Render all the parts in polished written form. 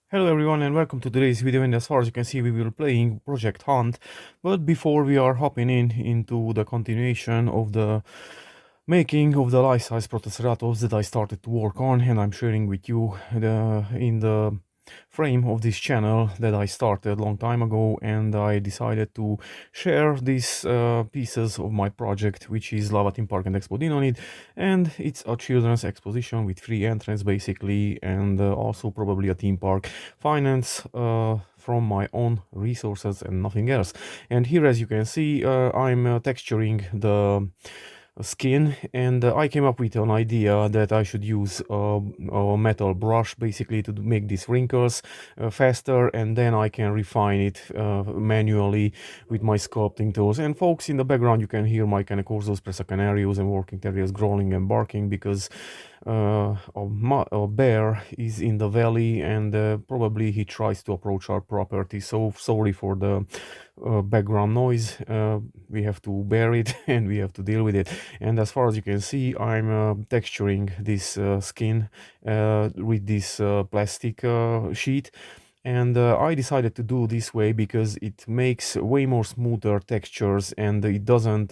Hello everyone and welcome to today's video, and as far as you can see we will be playing Project Hunt. But before we are hopping into the continuation of the making of the life-size protoceratops that I started to work on, and I'm sharing with you in the frame of this channel that I started a long time ago, and I decided to share these pieces of my project, which is Lava Theme Park and Expo Dinonid, and it's a children's exposition with free entrance basically, and also probably a theme park finance from my own resources and nothing else. And here, as you can see, I'm texturing the skin, and I came up with an idea that I should use a metal brush basically to make these wrinkles faster, and then I can refine it manually with my sculpting tools. And folks, in the background you can hear my Canecorzos, Presa Canarios and working terriers growling and barking because a bear is in the valley, and probably he tries to approach our property. So sorry for the background noise. We have to bear it and we have to deal with it. And as far as you can see, I'm texturing this skin with this plastic sheet. And I decided to do this way because it makes way more smoother textures, and it doesn't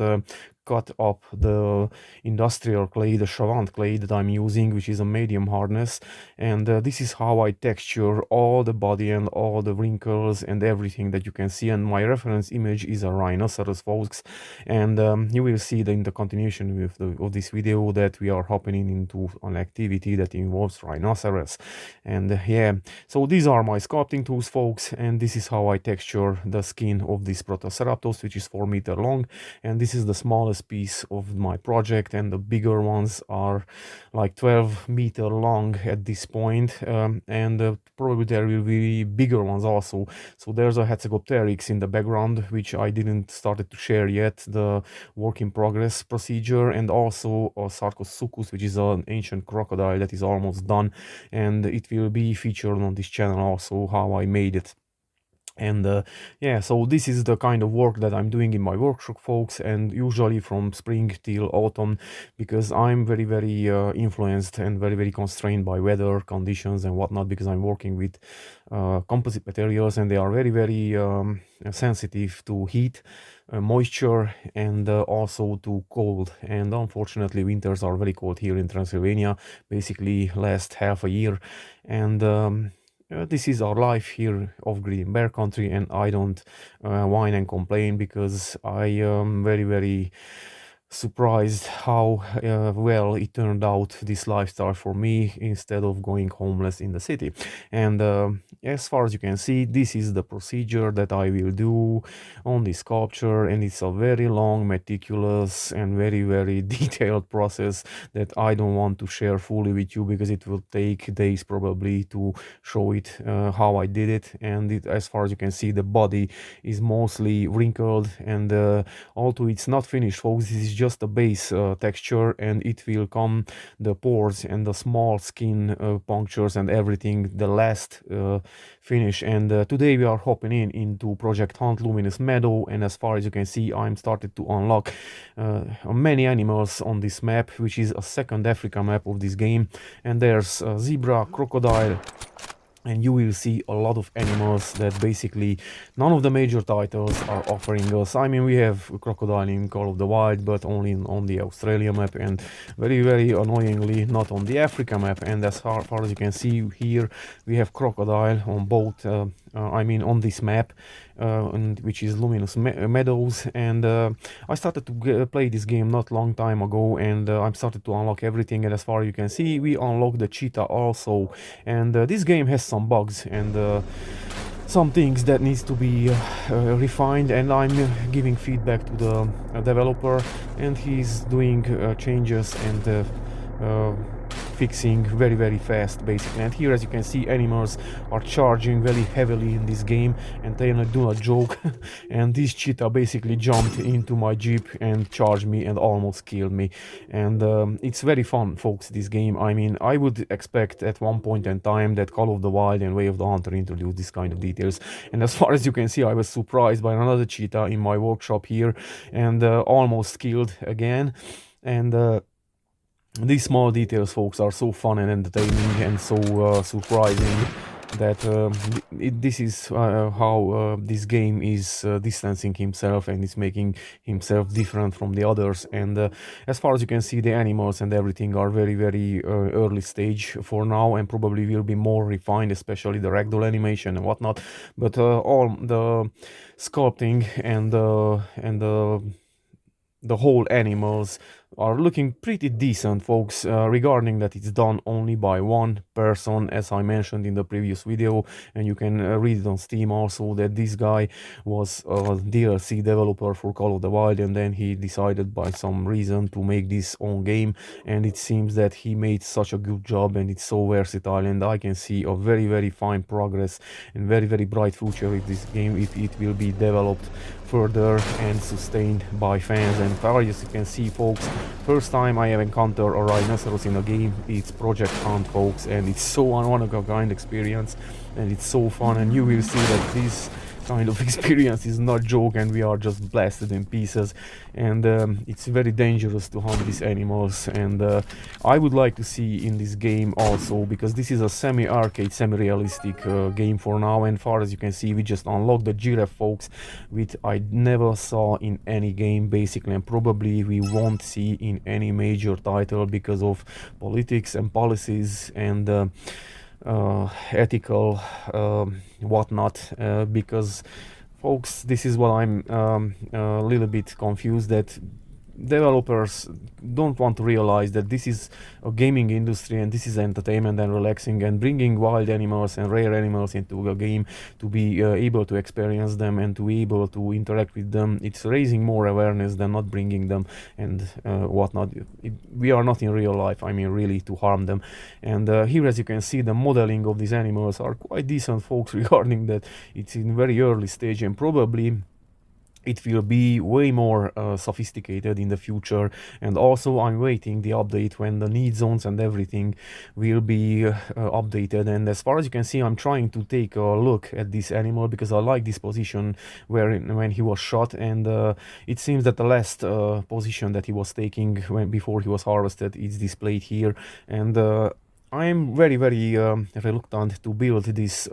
cut up the industrial clay, the Chavant clay that I'm using, which is a medium hardness. And this is how I texture all the body and all the wrinkles and everything that you can see. And my reference image is a rhinoceros, folks. And you will see in the continuation of this video that we are hopping into an activity that involves rhinoceros. And yeah, so these are my sculpting tools, folks, and this is how I texture the skin of this protoceratops, which is 4 meters long. And this is the smallest piece of my project, and the bigger ones are like 12 meters long at this point, and probably there will be bigger ones also. So there's a Hexagopteryx in the background, which I didn't started to share yet, the work in progress procedure, and also a Sarcosuchus, which is an ancient crocodile that is almost done, and it will be featured on this channel also, how I made it. And yeah, so this is the kind of work that I'm doing in my workshop, folks, and usually from spring till autumn, because I'm very influenced and very constrained by weather conditions and whatnot, because I'm working with composite materials, and they are very sensitive to heat, moisture, and also to cold. And unfortunately winters are very cold here in Transylvania, basically last half a year. And this is our life here of Green Bear Country, and I don't whine and complain, because I am very surprised how well it turned out, this lifestyle for me, instead of going homeless in the city. And as far as you can see, this is the procedure that I will do on this sculpture, and it's a very long, meticulous, and very detailed process that I don't want to share fully with you, because it will take days probably to show it how I did it. And as far as you can see, the body is mostly wrinkled, and although it's not finished, folks, this is just a base texture, and it will come the pores and the small skin punctures and everything, the last finish. And today we are hopping into Project Hunt-Luminius Meadow, and as far as you can see, I'm started to unlock many animals on this map, which is a second Africa map of this game. And there's zebra, crocodile, and you will see a lot of animals that basically none of the major titles are offering us. I mean, we have crocodile in Call of the Wild, but only on the Australia map, and very annoyingly not on the Africa map. And as far as you can see here, we have crocodile on both, I mean on this map, which is Luminous Meadows. And I started to play this game not long time ago, and I started to unlock everything. And as far as you can see, we unlock the cheetah also. And this game has some bugs and some things that needs to be refined, and I'm giving feedback to the developer, and he's doing changes and fixing very fast basically. And here, as you can see, animals are charging very heavily in this game, and they do not joke. And this cheetah basically jumped into my jeep and charged me and almost killed me. And it's very fun, folks, this game. I mean, I would expect at one point in time that Call of the Wild and Way of the Hunter introduce this kind of details. And as far as you can see, I was surprised by another cheetah in my workshop here, and almost killed again. And these small details, folks, are so fun and entertaining and so surprising that this is how this game is distancing himself and is making himself different from the others. And as far as you can see, the animals and everything are very early stage for now, and probably will be more refined, especially the ragdoll animation and whatnot. But all the sculpting and the whole animals are looking pretty decent, folks, regarding that it's done only by one person, as I mentioned in the previous video, and you can read it on Steam also, that this guy was a DLC developer for Call of the Wild, and then he decided by some reason to make this own game, and it seems that he made such a good job, and it's so versatile, and I can see a very fine progress and very bright future with this game if it will be developed further and sustained by fans. And as you can see, folks, first time I have encountered a rhinoceros in a game, it's Project Hunt, folks, and it's so one of a kind experience, and it's so fun, and you will see that this kind of experience is not joke, and we are just blasted in pieces, and it's very dangerous to hunt these animals. And I would like to see in this game also, because this is a semi-arcade, semi-realistic game for now, and far as you can see, we just unlocked the giraffe, folks, which I never saw in any game basically, and probably we won't see in any major title because of politics and policies and ethical whatnot, because folks, this is what I'm a little bit confused, that developers don't want to realize that this is a gaming industry and this is entertainment and relaxing, and bringing wild animals and rare animals into a game to be able to experience them and to be able to interact with them, it's raising more awareness than not bringing them and whatnot. We are not in real life, I mean really, to harm them. And here, as you can see, the modeling of these animals are quite decent, folks, regarding that it's in very early stage, and probably it will be way more sophisticated in the future. And also I'm waiting the update when the need zones and everything will be updated. And as far as you can see, I'm trying to take a look at this animal because I like this position when he was shot, and it seems that the last position that he was taking before he was harvested is displayed here. And I'm very reluctant to build this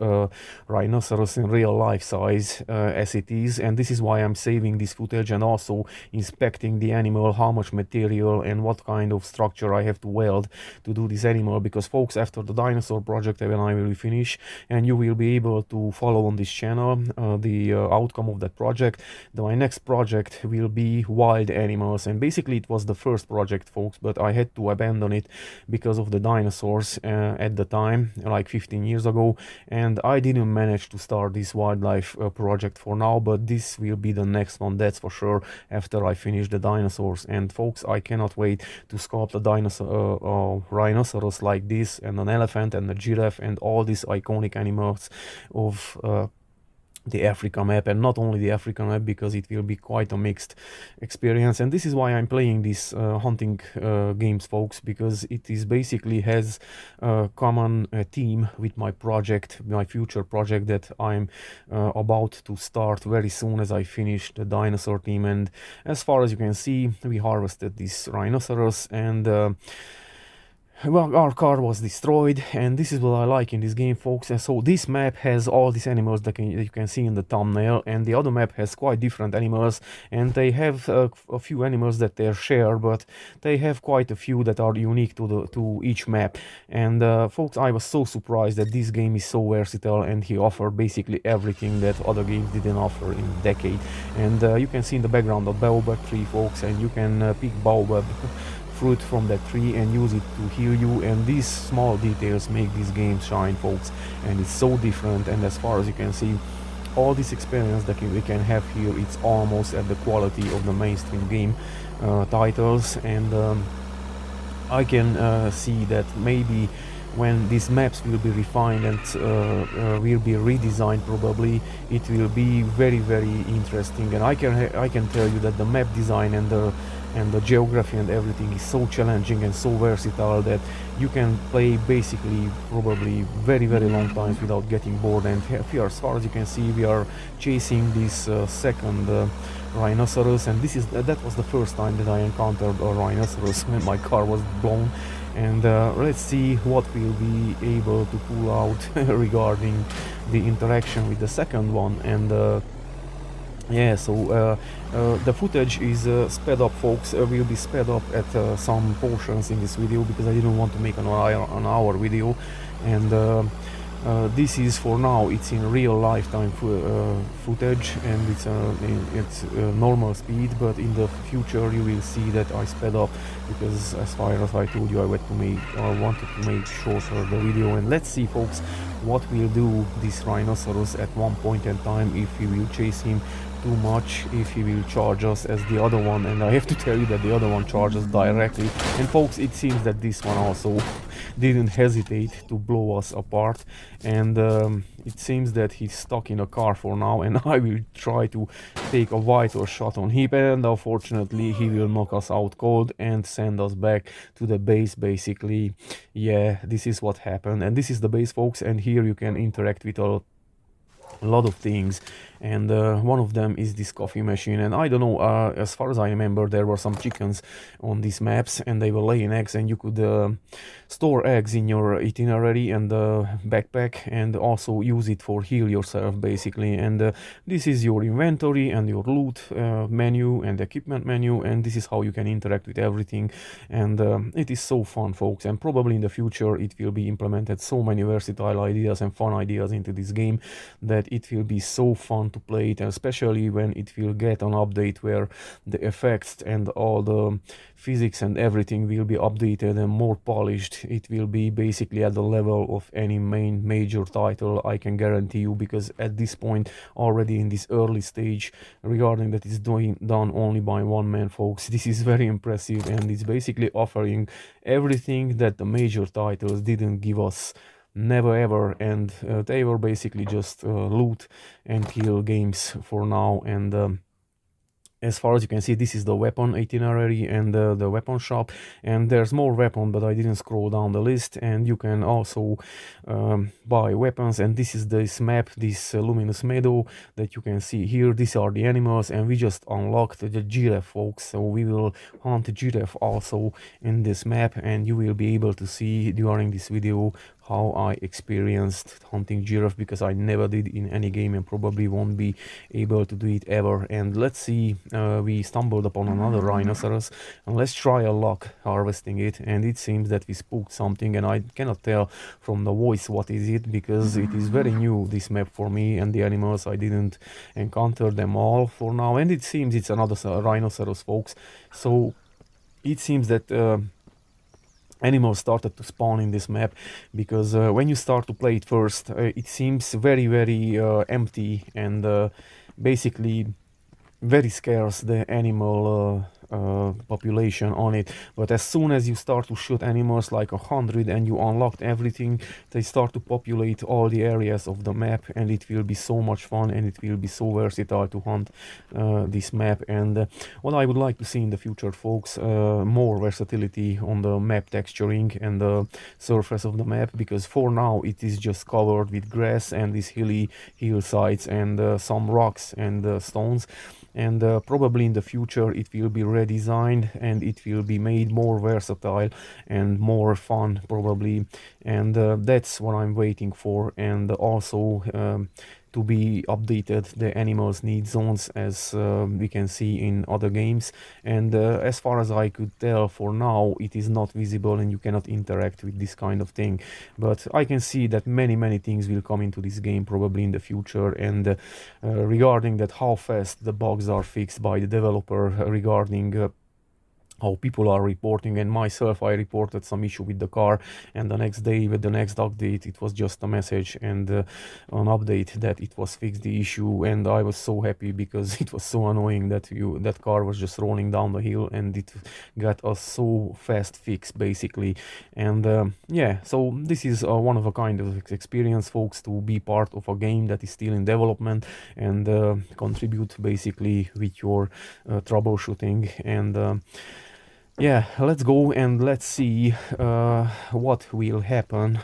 rhinoceros in real life size as it is, and this is why I'm saving this footage and also inspecting the animal, how much material and what kind of structure I have to weld to do this animal. Because folks, after the dinosaur project, when I will finish, and you will be able to follow on this channel the outcome of that project, my next project will be wild animals. And basically it was the first project, folks, but I had to abandon it because of the dinosaurs at the time, like 15 years ago, and I didn't manage to start this wildlife project for now, but this will be the next one, that's for sure, after I finish the dinosaurs. And folks, I cannot wait to sculpt a dinosaur rhinoceros like this, and an elephant and a giraffe and all these iconic animals of the Africa map, and not only the Africa map, because it will be quite a mixed experience. And this is why I'm playing these hunting games, folks, because it is basically has a common theme with my project, my future project that I'm about to start very soon as I finish the dinosaur team. And as far as you can see, we harvested this rhinoceros, and well, our car was destroyed, and this is what I like in this game, folks. And so this map has all these animals that you can see in the thumbnail, and the other map has quite different animals, and they have a few animals that they share, but they have quite a few that are unique to each map. And folks, I was so surprised that this game is so versatile, and he offered basically everything that other games didn't offer in a decade. And you can see in the background a baobab tree, folks, and you can pick baobab fruit from that tree and use it to heal you. And these small details make this game shine, folks, and it's so different. And as far as you can see, all this experience that we can have here, it's almost at the quality of the mainstream game titles. And I can see that maybe when these maps will be refined and will be redesigned, probably it will be very interesting. And I can tell you that the map design and the geography and everything is so challenging and so versatile that you can play basically probably very long times without getting bored. And here, as far as you can see, we are chasing this second rhinoceros, and that was the first time that I encountered a rhinoceros when my car was blown. and let's see what we'll be able to pull out regarding the interaction with the second one. And yeah, so the footage is sped up, folks. Will be sped up at some portions in this video because I didn't want to make an hour video, and this is for now. It's in real lifetime footage, and it's normal speed. But in the future, you will see that I sped up because, as far as I told you, I wanted to make shorter the video. And let's see, folks, what will do this rhinoceros at one point in time, if we will chase him too much, if he will charge us as the other one. And I have to tell you that the other one charges directly, and folks, it seems that this one also didn't hesitate to blow us apart, and it seems that he's stuck in a car for now, and I will try to take a vital shot on him, and unfortunately he will knock us out cold and send us back to the base, basically. Yeah, this is what happened, and this is the base, folks, and here you can interact with a lot of things, and one of them is this coffee machine. And I don't know, as far as I remember, there were some chickens on these maps, and they were laying eggs, and you could store eggs in your itinerary and backpack, and also use it for heal yourself, basically. And this is your inventory and your loot menu and equipment menu, and this is how you can interact with everything. And it is so fun, folks, and probably in the future it will be implemented so many versatile ideas and fun ideas into this game that it will be so fun to play it, and especially when it will get an update where the effects and all the physics and everything will be updated and more polished. It will be basically at the level of any major title, I can guarantee you, because at this point, already in this early stage, regarding that it's done only by one man, folks, this is very impressive, and it's basically offering everything that the major titles didn't give us. Never ever. And they were basically just loot and kill games for now. And as far as you can see, this is the weapon itinerary and the weapon shop, and there's more weapon, but I didn't scroll down the list. And you can also buy weapons, and this is this map, this Luminous Meadow that you can see here. These are the animals, and we just unlocked the giraffe, folks, so we will hunt giraffe also in this map, and you will be able to see during this video how I experienced hunting giraffe, because I never did in any game and probably won't be able to do it ever. And let's see, we stumbled upon another rhinoceros, and let's try our luck harvesting it. And it seems that we spooked something, and I cannot tell from the voice what is it, because it is very new, this map, for me, and the animals, I didn't encounter them all for now. And it seems it's another rhinoceros, folks. So it seems that animals started to spawn in this map, because when you start to play it first, it seems very empty, and basically very scarce, the animal population on it. But as soon as you start to shoot animals like 100 and you unlocked everything, they start to populate all the areas of the map, and it will be so much fun, and it will be so versatile to hunt this map. And what I would like to see in the future, folks, more versatility on the map texturing and the surface of the map, because for now it is just covered with grass and these hilly hillsides and some rocks and stones. And probably in the future it will be redesigned, and it will be made more versatile and more fun, probably. And that's what I'm waiting for. And also to be updated, the animals need zones, as we can see in other games. And as far as I could tell, for now it is not visible, and you cannot interact with this kind of thing. But I can see that many things will come into this game probably in the future. And regarding that, how fast the bugs are fixed by the developer, regarding how people are reporting, and myself, I reported some issue with the car, and the next day with the next update it was just a message and an update that it was fixed, the issue. And I was so happy, because it was so annoying that that car was just rolling down the hill, and it got us so fast fixed, basically. And yeah, so this is one of a kind of experience, folks, to be part of a game that is still in development, and contribute basically with your troubleshooting. And yeah, let's go and let's see what will happen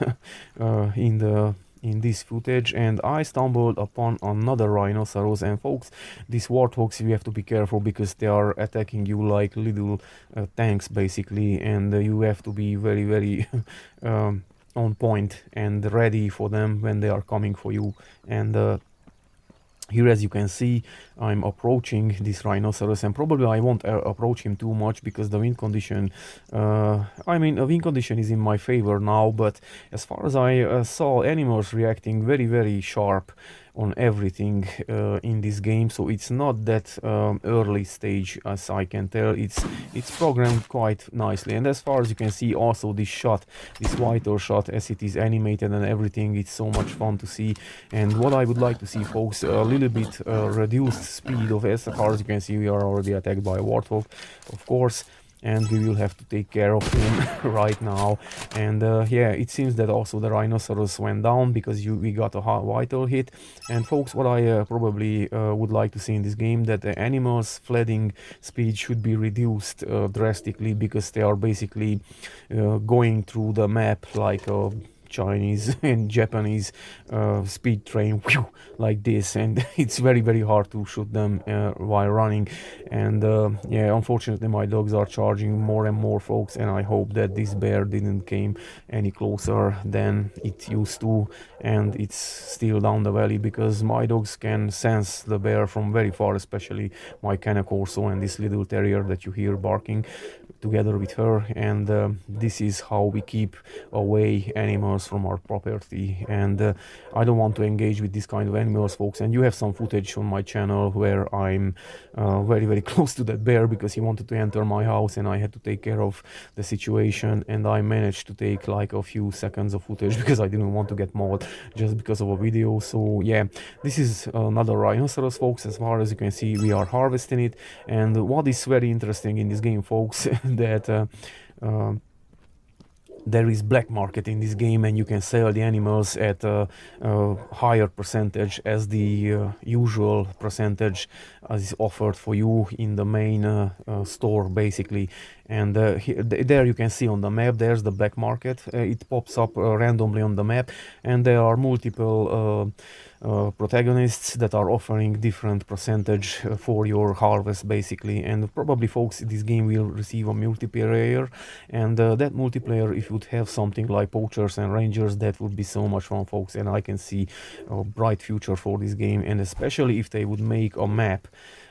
in the in this footage, and I stumbled upon another rhinoceros. And folks, these warthogs, you have to be careful because they are attacking you like little tanks basically, and you have to be very very on point and ready for them when they are coming for you. And here, as you can see, I'm approaching this rhinoceros, and probably I won't approach him too much because the wind condition, I mean, a wind condition is in my favor now, but as far as I saw, animals reacting very, very sharp on everything in this game, so it's not that early stage as I can tell. It's programmed quite nicely, and as far as you can see, also this shot, this whiter shot, as it is animated and everything, it's so much fun to see. And what I would like to see, folks, a little bit reduced speed of, as far as you can see, we are already attacked by a warthog, of course, and we will have to take care of him right now. And yeah, it seems that also the rhinoceros went down because we got a vital hit. And folks, what I probably would like to see in this game, that the animals fleeing speed should be reduced drastically, because they are basically going through the map like a Chinese and Japanese speed train, whew, like this, and it's very very hard to shoot them while running. And yeah, unfortunately my dogs are charging more and more, folks, and I hope that this bear didn't came any closer than it used to, and it's still down the valley, because my dogs can sense the bear from very far, especially my Cane Corso and this little terrier that you hear barking together with her. And this is how we keep away animals from our property. And I don't want to engage with this kind of animals, folks. And you have some footage on my channel where I'm very very close to that bear, because he wanted to enter my house and I had to take care of the situation, and I managed to take like a few seconds of footage because I didn't want to get mauled just because of a video. So yeah, this is another rhinoceros, folks. As far as you can see, we are harvesting it. And what is very interesting in this game, folks, that there is black market in this game, and you can sell the animals at a higher percentage as the usual percentage as is offered for you in the main store basically. And there you can see on the map, there's the black market. It pops up randomly on the map, and there are multiple protagonists that are offering different percentage for your harvest basically. And probably, folks, this game will receive a multiplayer, and that multiplayer, if you would have something like poachers and rangers, that would be so much fun, folks. And I can see a bright future for this game, and especially if they would make a map,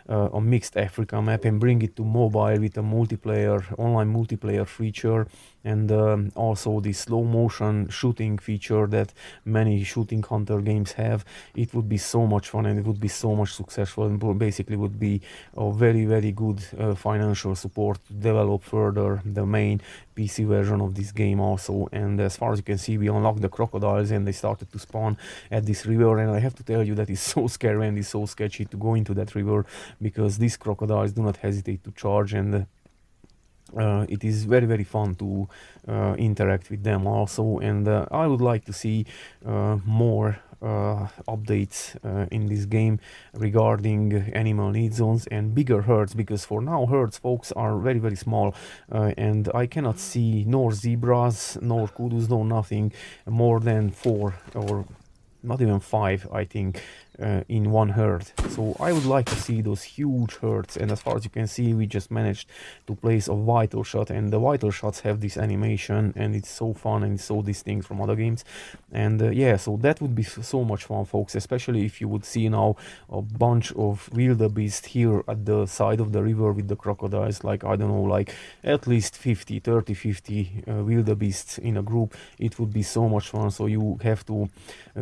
a mixed Africa map, and bring it to mobile with a multiplayer, online multiplayer feature, and also the slow motion shooting feature that many shooting hunter games have. It would be so much fun, and it would be so much successful, and basically would be a very very good financial support to develop further the main PC version of this game also. And as far as you can see, we unlocked the crocodiles, and they started to spawn at this river, and I have to tell you that it's so scary and it's so sketchy to go into that river, because these crocodiles do not hesitate to charge. And it is very very fun to interact with them also. And I would like to see more updates in this game regarding animal need zones and bigger herds, because for now herds, folks, are very very small, and I cannot see nor zebras nor kudus, nor nothing more than 4 or not even 5, I think, in one herd. So I would like to see those huge herds. And as far as you can see, we just managed to place a vital shot, and the vital shots have this animation, and it's so fun and it's so distinct from other games. And yeah, so that would be so much fun, folks, especially if you would see now a bunch of wildebeest here at the side of the river with the crocodiles, like, I don't know, like at least 50 30 50 wildebeests in a group. It would be so much fun. So you have to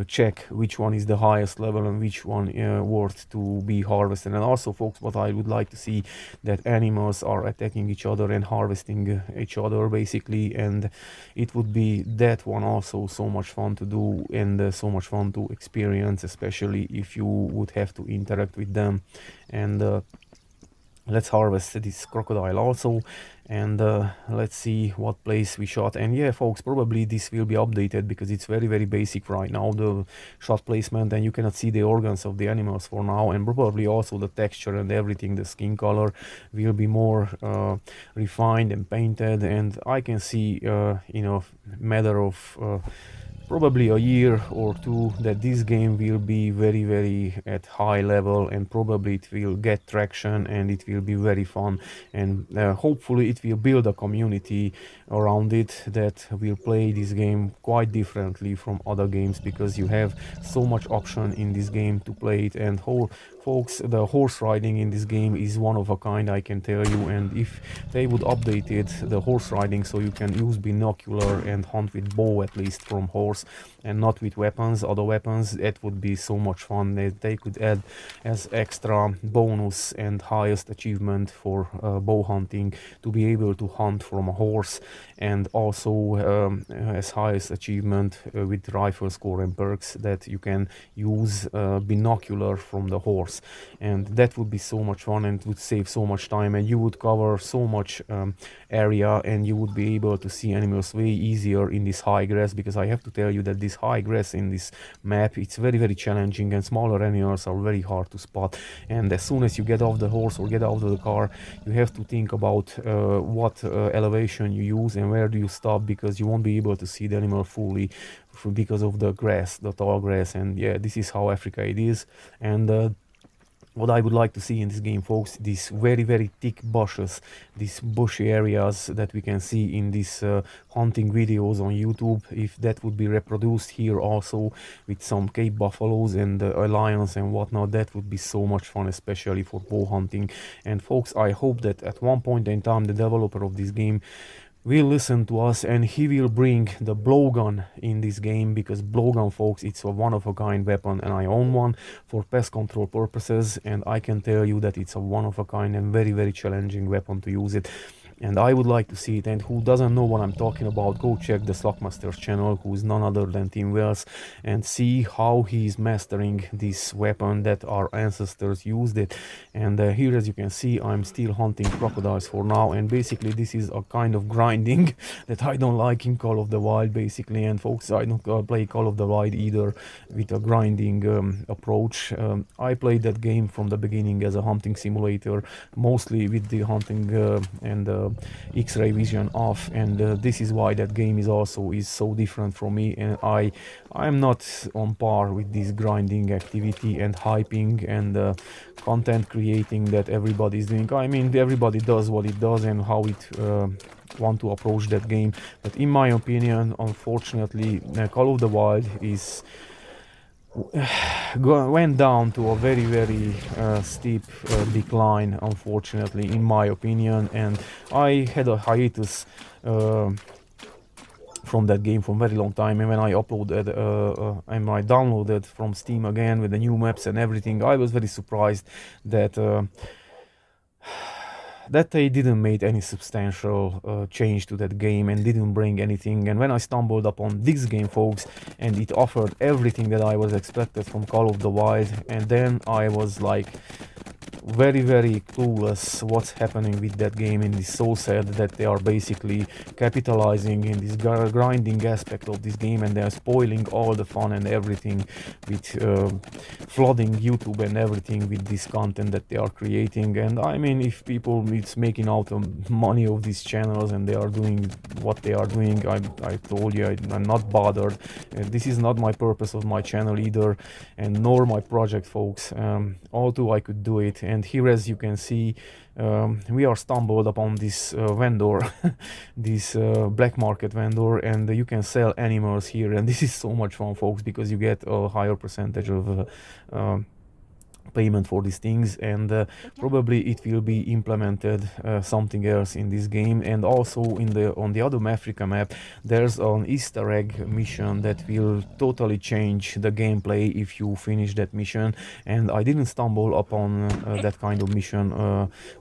check which one is the highest level and which one worth to be harvested. And also, folks, what I would like to see, that animals are attacking each other and harvesting each other basically, and it would be that one also so much fun to do, and so much fun to experience, especially if you would have to interact with them. And let's harvest this crocodile also, and let's see what place we shot. And yeah, folks, probably this will be updated because it's very very basic right now, the shot placement, and you cannot see the organs of the animals for now. And probably also the texture and everything, the skin color, will be more refined and painted. And I can see in a matter of probably a year or two that this game will be very at high level, and probably it will get traction and it will be very fun, and hopefully it will build a community around it that will play this game quite differently from other games, because you have so much option in this game to play it. And folks, the horse riding in this game is one of a kind, I can tell you. And if they would update it, the horse riding, so you can use binocular and hunt with bow, at least from horse, and not with weapons, other weapons, it would be so much fun. They could add as extra bonus and highest achievement for bow hunting to be able to hunt from a horse, and also as highest achievement with rifle score and perks that you can use binocular from the horse. And that would be so much fun and would save so much time, and you would cover so much area, and you would be able to see animals way easier in this high grass, because I have to tell you that this high grass in this map, it's very challenging, and smaller animals are very hard to spot. And as soon as you get off the horse or get out of the car, you have to think about what elevation you use and where do you stop, because you won't be able to see the animal fully because of the grass, the tall grass. And yeah, this is how Africa it is. And what I would like to see in this game, folks, these very thick bushes, these bushy areas that we can see in these hunting videos on YouTube, if that would be reproduced here also with some Cape buffaloes and lions and whatnot, that would be so much fun, especially for bow hunting. And folks, I hope that at one point in time the developer of this game will listen to us, and he will bring the blowgun in this game, because blowgun, folks, it's a one-of-a-kind weapon, and I own one for pest control purposes, and I can tell you that it's a one-of-a-kind and very challenging weapon to use it. And I would like to see it. And who doesn't know what I'm talking about, go check the Slackmaster's channel, who is none other than Tim Wells, and see how he's mastering this weapon that our ancestors used it. And here, as you can see, I'm still hunting crocodiles for now, and basically this is a kind of grinding that I don't like in Call of the Wild, basically. And folks, I don't play Call of the Wild either with a grinding approach. I played that game from the beginning as a hunting simulator, mostly with the hunting and X-ray vision off, and this is why that game is so different from me. And I'm not on par with this grinding activity and hyping and content creating that everybody's doing. I mean, everybody does what it does and how it want to approach that game, but in my opinion, unfortunately, Call of the Wild is went down to a very steep decline, unfortunately, in my opinion. And I had a hiatus from that game for a very long time, and when I uploaded and I downloaded from Steam again with the new maps and everything, I was very surprised that that they didn't make any substantial change to that game and didn't bring anything. And when I stumbled upon this game, folks, and it offered everything that I was expected from Call of the Wild, and then I was like very clueless what's happening with that game, and it's so sad that they are basically capitalizing in this grinding aspect of this game, and they are spoiling all the fun and everything with flooding YouTube and everything with this content that they are creating. And I mean, if people it's making out money of these channels and they are doing what they are doing, I told you I'm not bothered. This is not my purpose of my channel either, and nor my project, folks. Although I could do it. And here, as you can see, we are stumbled upon this vendor, this black market vendor, and you can sell animals here. And this is so much fun, folks, because you get a higher percentage of payment for these things, and probably it will be implemented something else in this game. And also on the other Africa map, there's an Easter egg mission that will totally change the gameplay if you finish that mission. And I didn't stumble upon that kind of mission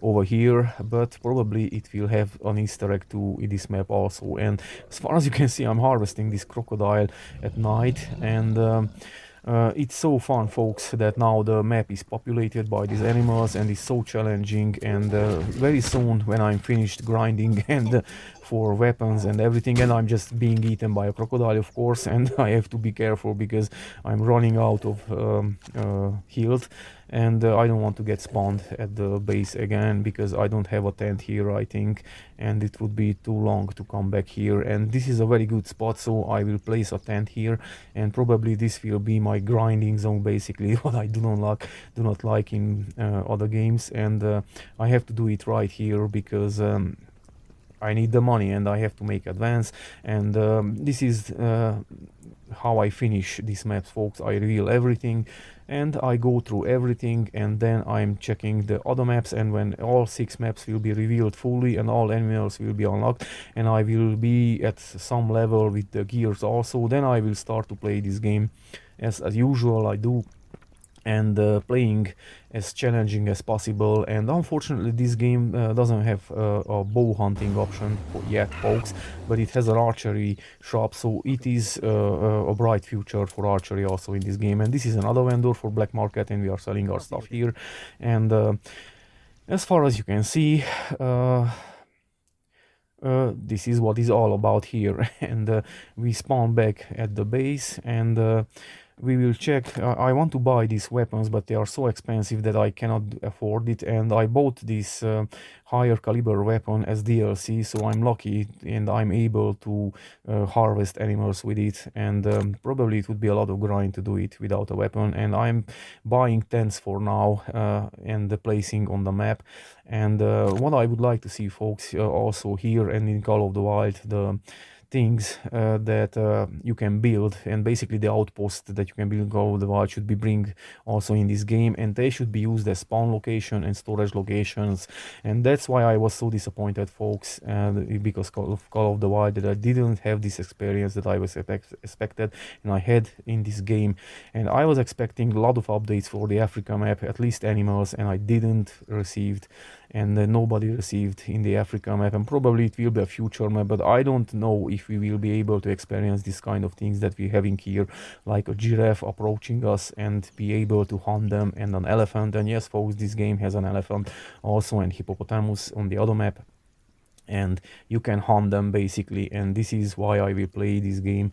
over here, but probably it will have an Easter egg too in this map also. And as far as you can see, I'm harvesting this crocodile at night, and it's so fun, folks, that now the map is populated by these animals, and it's so challenging. And very soon, when I'm finished grinding and for weapons and everything, and I'm just being eaten by a crocodile, of course, and I have to be careful because I'm running out of health. and I don't want to get spawned at the base again, because I don't have a tent here, I think, and it would be too long to come back here. And this is a very good spot, so I will place a tent here, and probably this will be my grinding zone, basically, what I do not like in other games. And I have to do it right here, because I need the money and I have to make advance. And this is how I finish these maps, folks. I reveal everything and I go through everything, and then I'm checking the other maps, and when all 6 maps will be revealed fully and all animals will be unlocked and I will be at some level with the gears also, then I will start to play this game as usual I do, and playing as challenging as possible. And unfortunately this game doesn't have a bow hunting option yet, folks, but it has an archery shop, so it is a bright future for archery also in this game. And this is another vendor for black market, and we are selling our stuff here. And as far as you can see, this is what is all about here. And we spawn back at the base, and we will check. I want to buy these weapons, but they are so expensive that I cannot afford it, and I bought this higher caliber weapon as DLC, so I'm lucky and I'm able to harvest animals with it. And probably it would be a lot of grind to do it without a weapon. And I'm buying tents for now and placing on the map. And what I would like to see, folks, also here and in Call of the Wild, the things that you can build, and basically the outpost that you can build in Call of the Wild should be bring also in this game, and they should be used as spawn location and storage locations. And that's why I was so disappointed, folks, because Call of the Wild, that I didn't have this experience that I was expected and I had in this game. And I was expecting a lot of updates for the Africa map, at least animals, and I didn't received, and nobody received in the Africa map. And probably it will be a future map, but I don't know if we will be able to experience this kind of things that we're having here, like a giraffe approaching us and be able to hunt them, and an elephant. And yes, folks, this game has an elephant also, and hippopotamus on the other map, and you can hunt them basically. And this is why I will play this game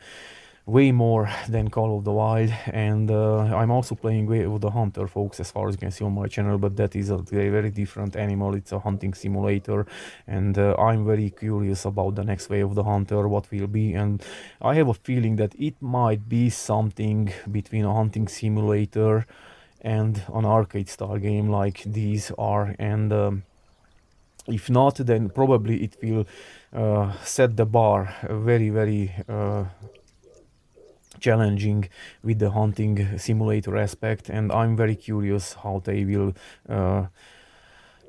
way more than Call of the Wild. And I'm also playing with the Hunter, folks, as far as you can see on my channel, but that is a very different animal. It's a hunting simulator, and I'm very curious about the next wave of the Hunter, what will be. And I have a feeling that it might be something between a hunting simulator and an arcade style game like these are. And if not, then probably it will set the bar very challenging with the hunting simulator aspect. And I'm very curious how they will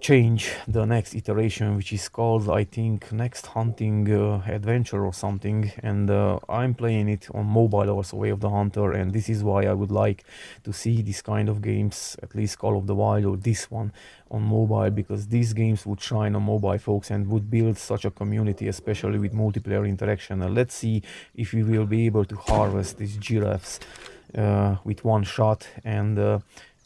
change the next iteration, which is called, I think, Next Hunting Adventure or something. And I'm playing it on mobile also, Way of the Hunter, and this is why I would like to see this kind of games, at least Call of the Wild or this one, on mobile, because these games would shine on mobile, folks, and would build such a community, especially with multiplayer interaction. And let's see if we will be able to harvest these giraffes with one shot. And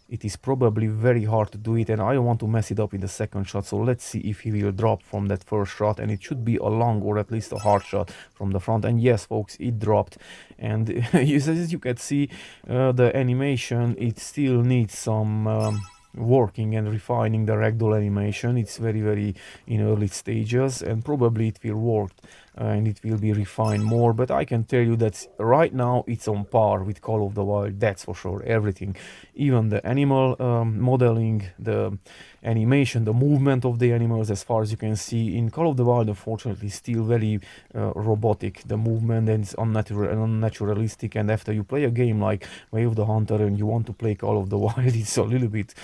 it is probably very hard to do it, and I don't want to mess it up in the second shot. So let's see if he will drop from that first shot, and it should be a long or at least a hard shot from the front. And yes, folks, it dropped. And as you can see, the animation, it still needs some working and refining. The ragdoll animation, it's very in early stages, and probably it will work and it will be refined more. But I can tell you that right now it's on par with Call of the Wild, that's for sure. Everything, even the animal modeling, the animation, the movement of the animals, as far as you can see. In Call of the Wild, unfortunately, still very robotic, the movement, and it's unnatural and unnaturalistic. And after you play a game like Way of the Hunter and you want to play Call of the Wild, it's a little bit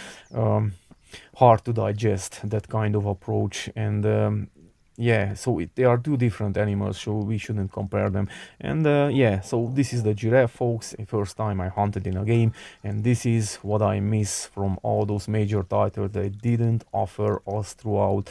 hard to digest that kind of approach. And yeah, so they are two different animals, so we shouldn't compare them. And yeah, so this is the giraffe, folks. First time I hunted in a game, and this is what I miss from all those major titles they didn't offer us throughout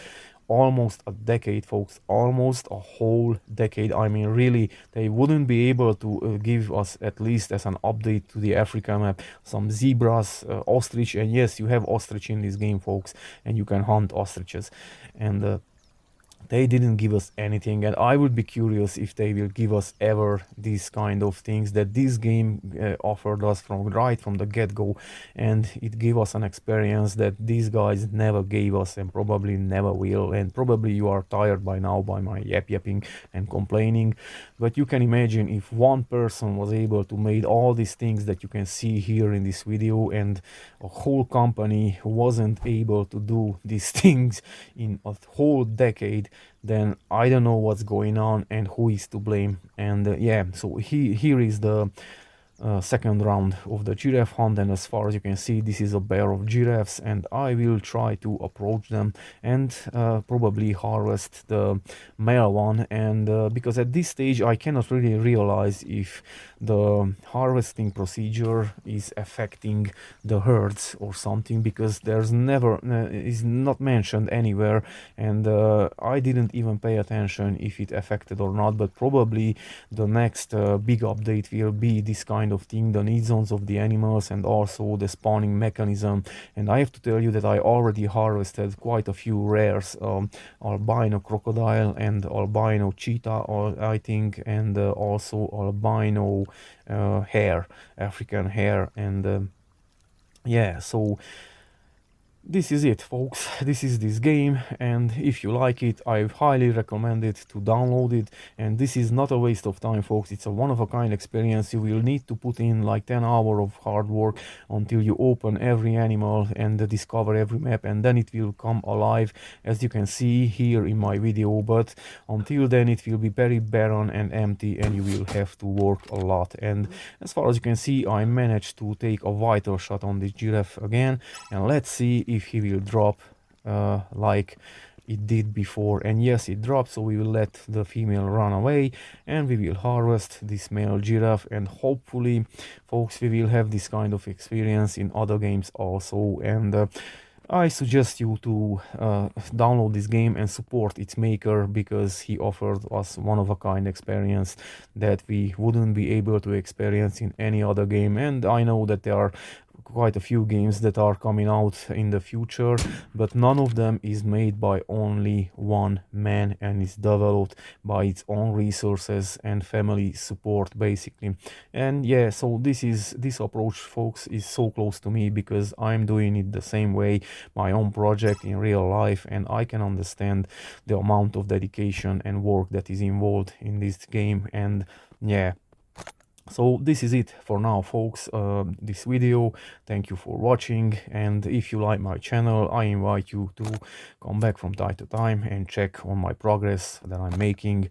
almost a decade, folks. Almost a whole decade. I mean, really, they wouldn't be able to give us, at least as an update to the Africa map, some zebras, ostrich. And yes, you have ostrich in this game, folks, and you can hunt ostriches. And they didn't give us anything, and I would be curious if they will give us ever these kind of things that this game offered us from right from the get-go, and it gave us an experience that these guys never gave us and probably never will. And probably you are tired by now by my yapping and complaining, but you can imagine if one person was able to make all these things that you can see here in this video, and a whole company wasn't able to do these things in a whole decade, then I don't know what's going on and who is to blame. And yeah, so here is the second round of the giraffe hunt, and as far as you can see, this is a pair of giraffes, and I will try to approach them and probably harvest the male one. And because at this stage I cannot really realize if the harvesting procedure is affecting the herds or something, because there's never is not mentioned anywhere, and I didn't even pay attention if it affected or not. But probably the next big update will be this kind of thing, the need zones of the animals and also the spawning mechanism. And I have to tell you that I already harvested quite a few rares, albino crocodile and albino cheetah, I think, and also albino hare, African hare. And yeah, so this is it, folks. This is this game, and if you like it, I highly recommend it to download it. And this is not a waste of time, folks. It's a one-of-a-kind experience. You will need to put in like 10 hours of hard work until you open every animal and discover every map, and then it will come alive, as you can see here in my video. But until then, it will be very barren and empty, and you will have to work a lot. And as far as you can see, I managed to take a vital shot on this giraffe again, and let's see if he will drop like it did before. And yes, it dropped, so we will let the female run away and we will harvest this male giraffe. And hopefully, folks, we will have this kind of experience in other games also. And I suggest you to download this game and support its maker, because he offered us one-of-a-kind experience that we wouldn't be able to experience in any other game. And I know that there are quite a few games that are coming out in the future, but none of them is made by only one man and is developed by its own resources and family support, basically. And yeah, so this approach, folks, is so close to me, because I'm doing it the same way, my own project in real life, and I can understand the amount of dedication and work that is involved in this game. And yeah, so this is it for now, folks, this video. Thank you for watching, and if you like my channel, I invite you to come back from time to time and check on my progress that I'm making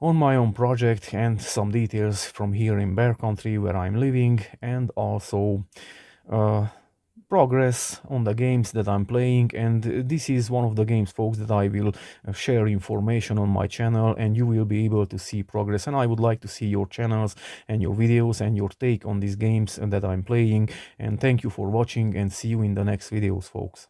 on my own project, and some details from here in Bear Country where I'm living, and also progress on the games that I'm playing. And this is one of the games, folks, that I will share information on my channel, and you will be able to see progress. And I would like to see your channels and your videos and your take on these games that I'm playing. And thank you for watching, and see you in the next videos, folks.